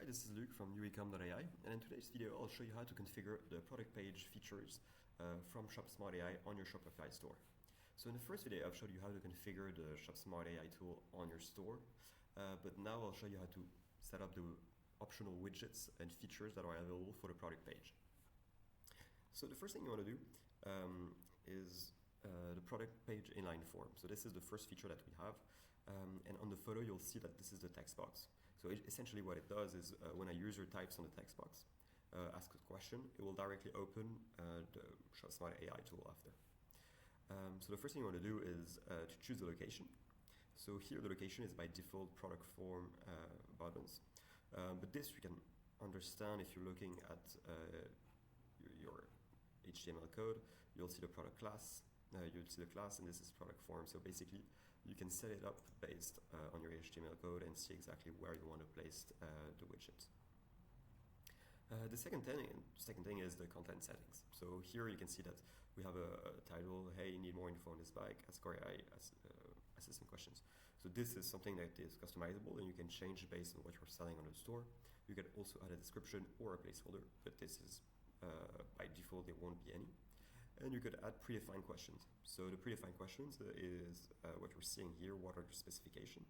this is Luke from uecom.ai, and in today's video I'll show you how to configure the product page features from ShopSmart AI on your Shopify store. So in the first video I've showed you how to configure the ShopSmart AI tool on your store, but now I'll show you how to set up the optional widgets and features that are available for the product page. So the first thing you want to do is the product page inline form. So this is the first feature that we have, and on the photo you'll see that this is the text box. So essentially what it does is when a user types on the text box, asks a question, it will directly open the ShopSmart AI tool after. So the first thing you want to do is to choose the location. So here the location is by default product form buttons, but this you can understand if you're looking at your HTML code. You'll see the product class, you'll see the class, and this is product form. So basically you can set it up based on your HTML code and see exactly where you want to place the widget. The second thing is the content settings. So here you can see that we have a title, hey, need more info on this bike, ask AI assistant questions. So this is something that is customizable and you can change based on what you're selling on the store. You can also add a description or a placeholder, but this is by default there won't be any. And you could add predefined questions. So the predefined questions is what we're seeing here, what are the specification,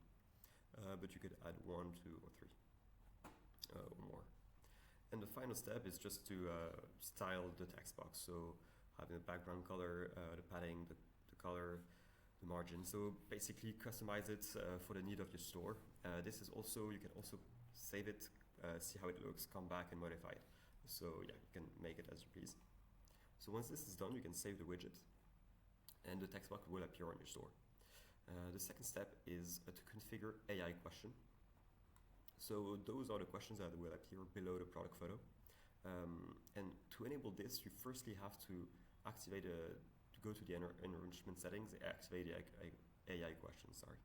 but you could add 1, 2, or 3 or more. And the final step is just to style the text box. So having the background color, the padding, the color, the margin. So basically customize it for the need of your store. This is also, you can also save it, see how it looks, come back and modify it. So yeah, you can make it as you please. So once this is done, you can save the widget and the text box will appear on your store. The second step is to configure AI question. So those are the questions that will appear below the product photo. And to enable this, you firstly have to activate to go to the enrichment settings, activate the AI questions, sorry.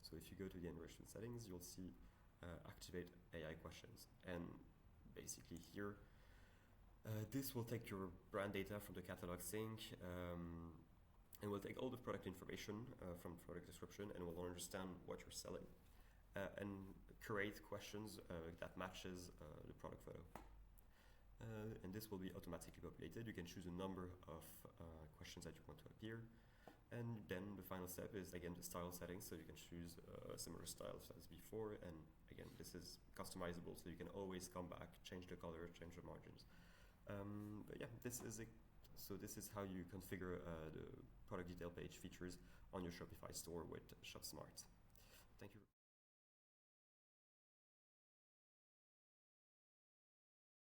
So if you go to the enrichment settings, you'll see activate AI questions. And basically here, this will take your brand data from the catalog sync and will take all the product information from the product description and will understand what you're selling and create questions that matches the product photo. And this will be automatically populated. You can choose a number of questions that you want to appear. And then the final step is again the style settings, so you can choose similar styles as before, and again this is customizable, so you can always come back, change the color, change the margins. But yeah, this is it. So this is how you configure the product detail page features on your Shopify store with ShopSmart. Thank you.